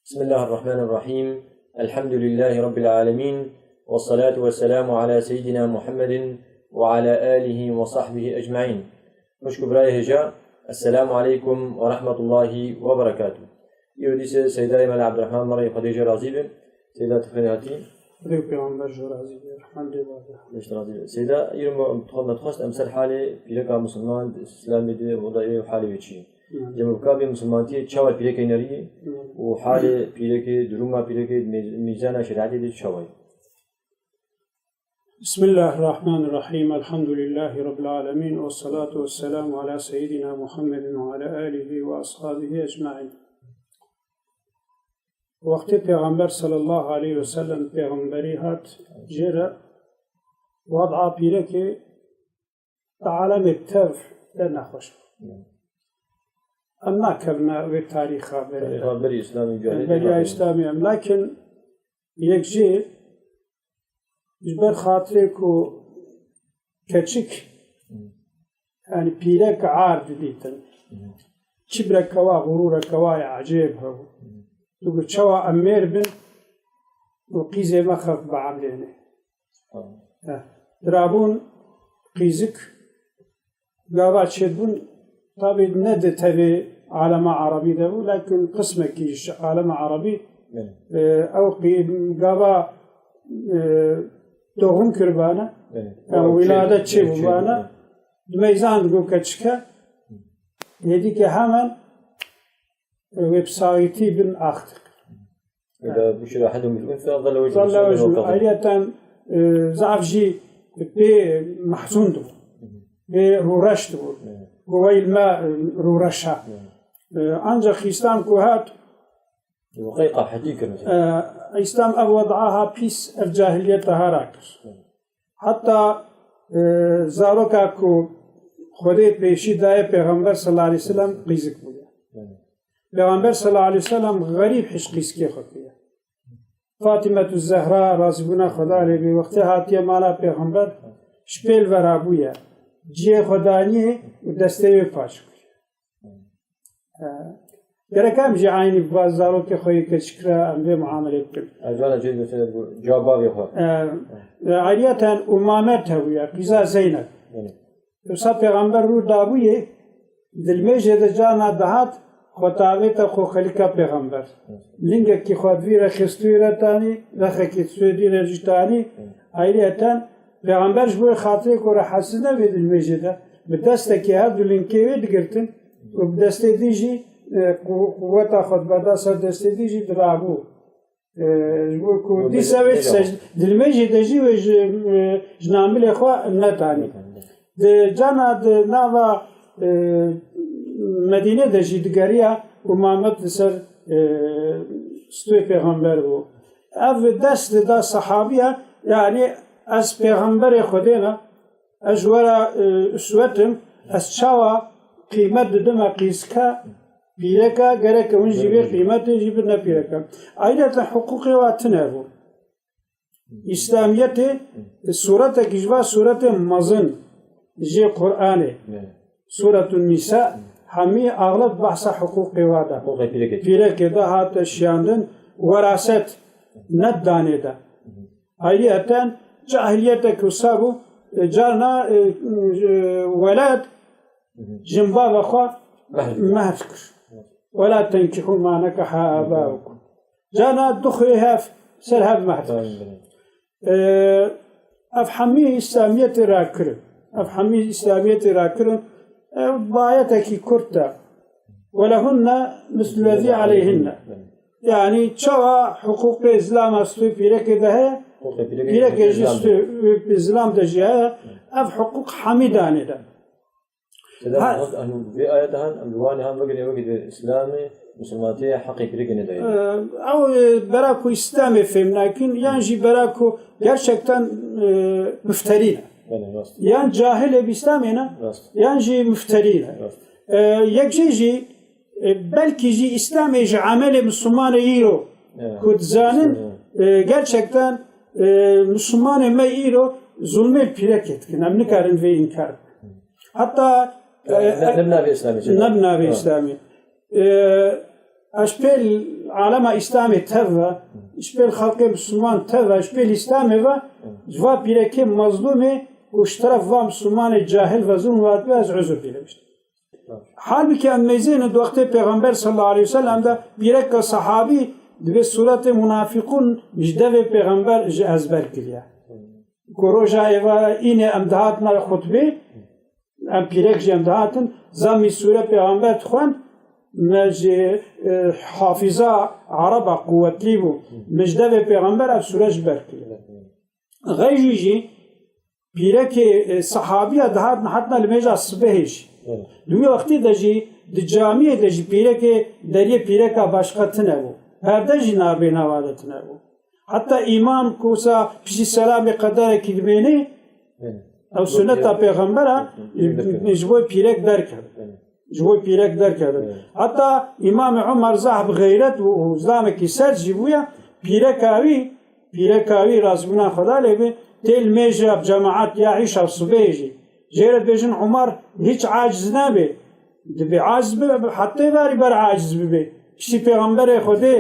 بسم الله الرحمن الرحيم. الحمد لله رب العالمين، والصلاة والسلام على سيدنا محمد وعلى آله وصحبه أجمعين. مشكو براي هجاء. السلام عليكم ورحمة الله وبركاته. يوديس سيدة إمام عبد الرحمن مري خديجة رازيبة سيدة تخنياتي ريب بيغمبر جو رازيبة الحمد لله ليش رازيبة سيدة يوم تخص أمثال حالة في لك مسلمان إسلامي دي وضعي وحالي وشي جمع بكابي مسلمانتي تشاور في لك نري وحالة في لك دروما في لك ميزان شرعتي دي تشاور. بسم الله الرحمن الرحيم. الحمد لله رب العالمين، والصلاة والسلام على سيدنا محمد وعلى آله وأصحابه أجمعين. وقت پیغمبر صلى الله عليه وسلم پیغمبری هات جرى وضع پیرک عالم التف لنخوش أما كبنا بالتاريخ بري إسلامي بري إسلامي، لكن يكجي جبر خاطرك كتشك يعني بيرك عارض ديتن كبرك كوا غرورك كوا عجيبها تقول شوا أمير بن وقيزة ما خف بعملينه درابون قيزك قابات شدبون طبعا ند تبي عالم عربي ده، لكن قسمك عالم عربي أو قابا دوهم كربانة ولادة شيبوانا ميزان جو كتشكا يديك همان ويب سايتي بن أختك إذا بشر أحدهم بالأنثى ظل وجهه عالية زعفجي بمحزون دو برورش دو قوي الماء رورشها أنجا خيستان كوهات وقيقة حديقة مثلا إسلام أوضعها بيس الجاهلية تهاراكر حتى زاروكاكو خودي بيشي داي پیغمبر صلى الله عليه وسلم قيزك بويا پیغمبر صلى الله عليه وسلم غريب حش قيزكي خطية فاطمة الزهراء رازبنا خدا لبي وقتها هاتيا مالا پیغمبر شپيل ورابويا جي خدانيه ودستيوي پاش كم جي عيني ببازارو كخوي كشكرا أمبي معاملة بكل أجوانا جيد مثلا جوابا يخوة عالية أمامتها ويا قزا زينب وصا پیغمبر رو دابوية دلميجه ده جانا دهات خطاويتا خو خليكا پیغمبر لنگه كي خودوي رخستوي رتاني رخكي تسويدي رجتاني عالية پیغمبر جبوي خاطره كو رحسنه بي دلميجه ده بدسته كي هردو لنكيوه دگرتن وبدسته ديجي قوتا خطبه دا سر دسته ديجي درابو جبوي كو دي سويت سجد دلميجه ده جي جنامل اخوة نتاني ده جانا ده ناوا مدينة ده جدگريا ومامت سر ستوي پیغمبر بو اف دست ده صحابية يعني از پیغمبر خودنا اجورا اسوتم از چاوا قيمت دما قيسكا بيركا غرك ونجي بي قيمت جيب نبيركا ايضا حقوقي واتنابو اسلاميته سورة كجوا سورة مزن جي قرآن سورة النساء همي اغلب بحث حقوقي وادا بيركا ده هات شياندن وراثت ندانه ده ايضا جاهليتك وصابو جارنا ولاد جنبا بخوا مهتكر ولا تنكحوا ما نكح آباؤكم جانا دخلها سرها مهتكر أفحمي إسلامية راكر أفحمي إسلامية راكر بايتك كرتا ولهن مثل الذي عليهن يعني تشوى حقوق الإسلام أصلي بيرك ده بيرك جست الإسلام ده جاء أف حقوق حميدانه ده هذا أنه في آياتها أمروانها وقت إسلامي مسلماتية حقيقي لكن ده أو براكو إسلامي فهم، لكن يعني براكو gerçekten مفترين يعني جاهل بإسلامنا يعني مفترين يكجي belki جي إسلامي جي عمل مسلمان يرو كود زانن gerçekten مسلمان ما يرو zulme pirek etkin hem nikarin ve inkar hatta نبنا بإسلامي نبنا بإسلامي اشبيل عالم اسلام تهوى اشبيل خلق مسلمان تهوى اشبيل اسلام و جوا بيركي مظلومه واشترف و مسلمان جاهل و ظلم وادي از عذر بيلمش halbuki emmezine dokte peygamber sallallahu aleyhi ve sellem de birek sahabi ve surate münafıkun müjde peygamber ezber kiliya. Koroja eva ine emdahatna hutbe em pirek emdahatın zami sure peygamber txwan mece hafiza araba kuvvetli bu müjde ve peygamber ev sure ezber kiliya. Gayji pirek sahabiya dahatna hatna lemeja sıbehiş. دوی وقتی دجی د جامعه دجی پیره که دریه پیره که باشقتنه بو هر دجی نابه نوادتنه بو حتی امام کوسا پیشی سلام قدر کدبینه او سنت پیغمبره جبوی پیرک در کرد جبوی پیرک در کرد حتی امام عمر صاحب غیرت و اسلام کی سر جبویا پیرکاوی رازبنا خدا لبه تل میجاب جماعت یا عیش او صبیجی جيرت بيجن عمر هيك عاجز نابي دبي عاجز حتى يباري بر عاجز ببي شي پیغمبر خودي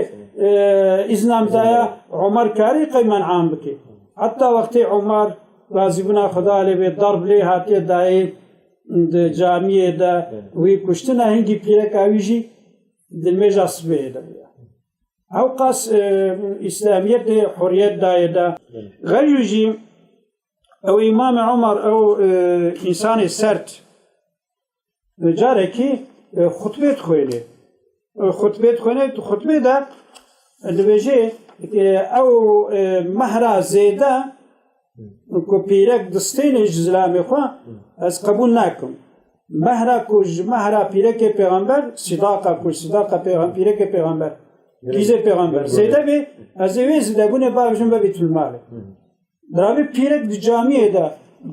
اذنام دايا عمر كاري قيمن عام بكي حتى وقت عمر غازبنا خدا عليه ضرب لي هاتي داي جامعه دا وي كشتنا هنگي پيرك اويجي دلمجاس بيدا او قاس اسلاميت حريت دايدا غير يجي او امام عمر او انسان سرت جاره کی خطبه خوینه تو خطبه دا دوجه او مهرا زیده کو پیرک دستین اسلامی خو از قبول نکم مهرا پیرک پیغمبر صداقه پیرک پیغمبر گیزه پیغمبر زیده به از وی زیده بونه باوجن به بیت المال درابي بيرك دي جامعة دا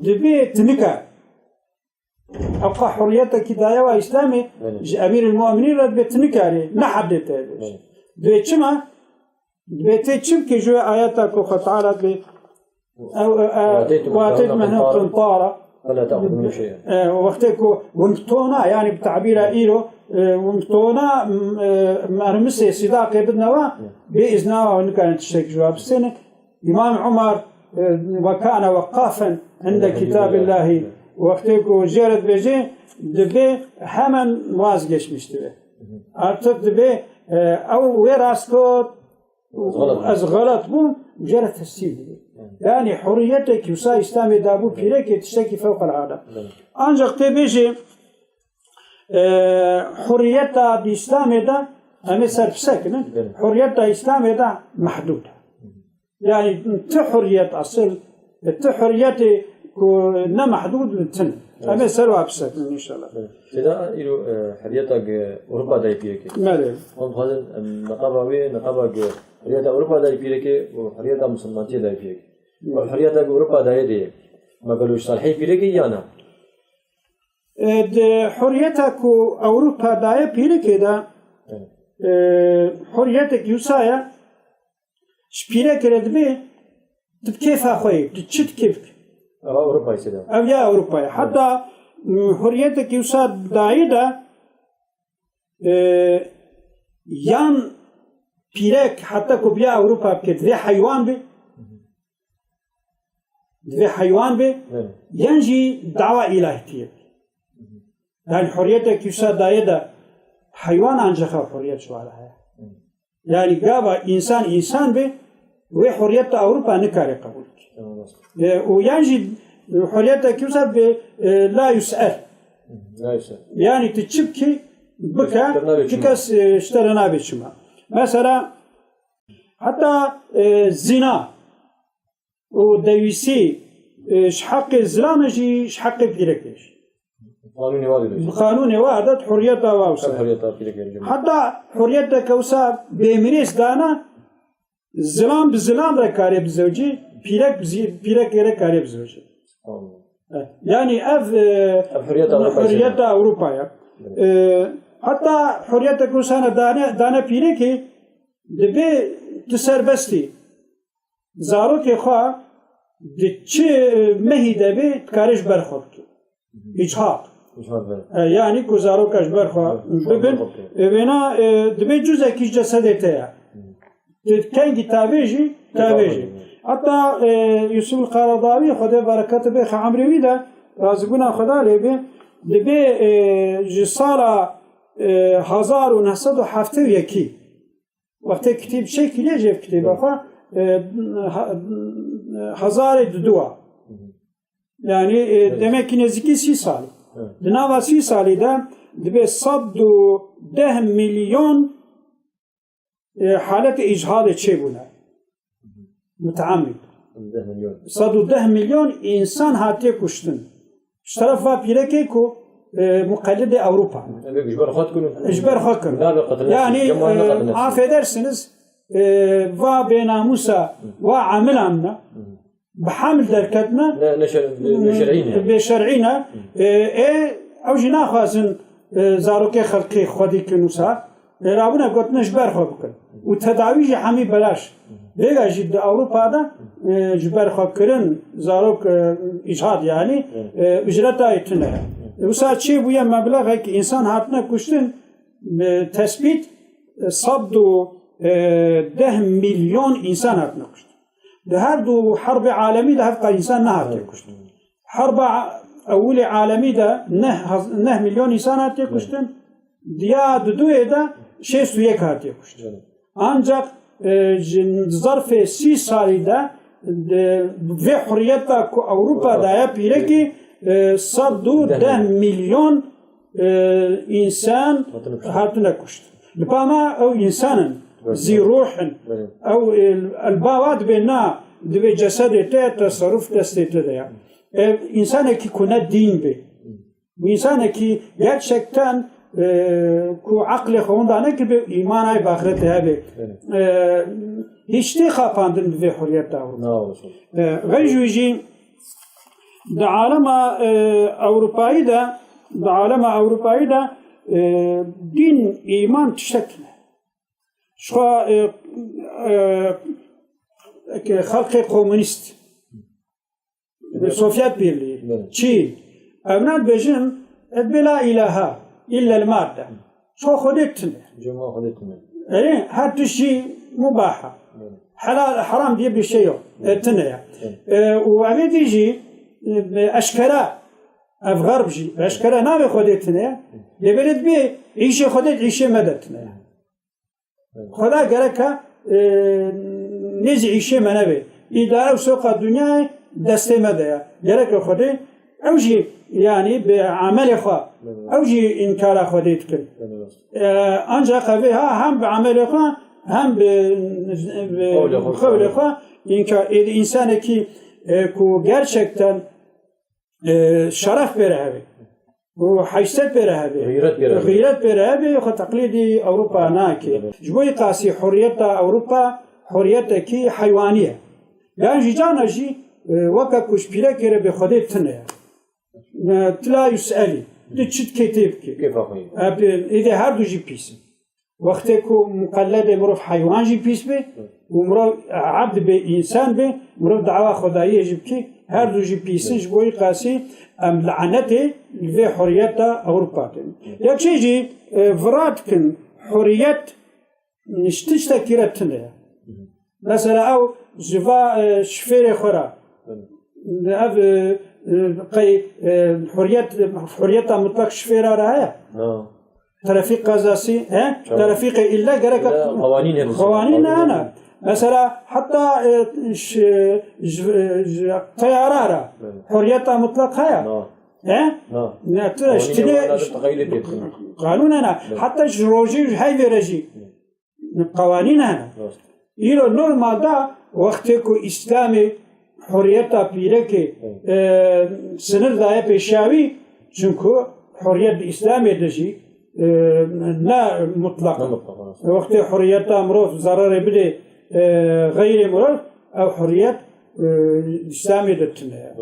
دبي تنكا أبقى حريتك كداية وإسلامي أمير المؤمنين رد بتنكا لي نحدته دبي تشما دبي تشم كجوا آياتك وخطعالة بي واتيت مهنة قنطارة فلا تأخذ منه شيئا وقتك ومتونا يعني بتعبير إيرو ومتونا مرمسي صداقة بدنوا بإذنها ونكانت تشتك جواب السنة إمام عمر وكان وقافا عند كتاب الله وقتك جرت بيجي دبي همن واز geçmişti. Artık dبي او ويراسكوت از غلط بو جرت تسيب يعني حريتك يسا اسلامي دابو بيرك تشتكي فوق العاده ancak تبيجي حريتها باسلامي ده انا سرفسكن حريتها اسلامي ده محدوده يعني تحرية أصل تحرية كنا محدود للتن أنا سلوا بسك إن شاء الله. كذا إلو حريتك أوروبا داي بيرك. ماله. هم خازن نقابة حرية أوروبا داي بيرك وحرية مسلمانية داي بيرك. وحريتك أوروبا داي دي ما قالوش صالحي بيرك يانا. حريتك أوروبا داي بيرك ده حريتك يسايا شبيرة كرد بي تبكيف أخوي تشت كيف أوروبا يصير أو يا أوروبا حتى حريتك يوصل دايدا يان بيرك حتى كوبيا أوروبا بكتري حيوان بي ينجي دعوة إلهية يعني حريتك يوصل دايدا حيوان أنجخ حرية شو على يعني قابا إنسان بي وحرية أوروبا نكاري قبول وينجي حرية كيوسا لا يسأل يعني تتشبكي بكا كيكاس اشترنا بيشما مثلا حتى الزنا ودويسي شحق الزلامجي شحق بيركش قانون وعدت حرية واوسا حتى حرية كوسا بمريس دانا زلام بزلام ركاري بزوجي بيرك ركاري بزوجي يعني حرية أوروبا حتى حرية كوسا دانا بيركي دبي تسربستي زاروك خوا دچه مهي دبي تكارش برخوب إجهاق yani ku zarokaş berxwe bibin vêna dibe cuzekî cesedê te ye kengî tavê jî hatta Yusuf Qaradawî Xwedê bereketê bê xwe emrê wî de razîbûna Xweda lê bê dibe ji sala 1971 wextê kitêb çekî cev kitêba xwe hezarê diduwa yani demek ki nêzîkî 30 salî di nava 30 salî de dibe 110 milyon halet icradê çêbûne mutaammid 110 milyon insan hatiye kuştin ji tarafa pîrekê ku mukellidê Avrupa ejber xwe kirin yani affedersiniz va bênamusa va amilan ne بحمل دركتنا بشرعينا او جي ناخذن زاروكي خلقي خدي كنوسا رابنا قلتنا جبر خو بكن وتداوي جي حمي بلاش ديغا جي اوروبا دا جبر خو كرن زاروك اجهاد يعني اجرتا يتنا وسا شي بويا مبلغ هيك انسان هاتنا كشتن تثبيت صدو 10 مليون انسان هاتنا كشتن ده هر دو حرب عالمي ده هفقا إنسان نهار تكشتن حرب أولي عالمي ده نه مليون إنسان هات تكشتن ديا دوه ده 601 هات تكشتن ancak ظرف 30 سالی ده ve hurriyeta ku Avrupa'da yapıyor ki 110 milyon insan hatuna kuştu. Lüpama o insanın ذي روح أو الباوات بينا دبي جسد تا تصرف دستيته ده إنسان كي كنا دين به وإنسان كي gerçekten ku aklı خواندانه ki به ایمان ای باخرت هبه hiç de خاپاندن به حریت Avrupa غیر جوجی د عالم اروپایی ده din iman تشتنه شو خلق komünist Sovyet Birliği Çin evnad bejin bela ilaha illa madde şo xodetine her şey mubaha halal haram diye bir şey yok etine ya o amedici aşkara evgarbji aşkara ne be xodetine lebelet bir işe xodet işe medetine خدا گرکه نیزی ایشه منه بی اداره و سوق دنیا دسته مده گرکه خودی اوجی یعنی به عمل خوا اوجی انکار خودی کن آنجا خوی ها هم به عمل خوا هم به قول خوا انکار انسانی که gerçekten şeref verir و حیثیت بره غیرت بره خو تقلیدی اروپا نه کی جوی قاسی حریت اروپا حریت کی حیوانیه یعنی جانا جی وقت کش پیره کره به خودت نه تلا یسالی دی چت کتیب کی ایده هر دو جی پیس وقتی کو مقلد مروف حیوان جی پیس به و مروف عبد به انسان به مروف دعوا خدایی جی کی هر دو جی پیسش جوی قاسی ام لعنته ve hurriyeta Avrupa'da. Ya şeyci vratkin hurriyet niştişte kiretinde. Mesela o jiva şfere khora. Ev hurriyeta mutlak şfere araya. Trafik kazası, trafik illa gerek قوانين أنا مثلا حتى طيارة حريتها مطلق هيا قانون أنا حتى روجي هاي فرجي قوانين أنا إيرو نورمال دا وقتكو إسلامي حريتها بيركي سنر دايا بيشاوي çünkü حرية إسلامي دجي لا مطلق وقت حرية أمروف ضرر بده غير مراد أو حرية إسلامي دتنا.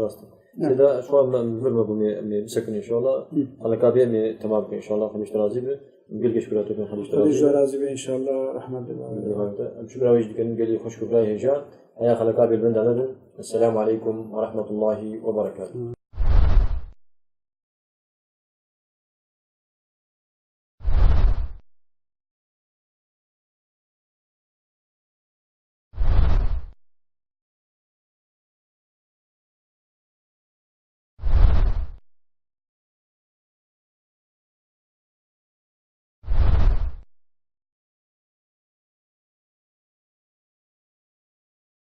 إذا شو ما نفرم بسكن إن شاء الله على كابيه تمام إن شاء الله خميس ترازي بقول كشكرات وكان خميس ترازي إن شاء الله رحمة الله. شكرا ويجد كان قال لي خوش كبراي هجا هيا على كابيه البند السلام عليكم ورحمة الله وبركاته.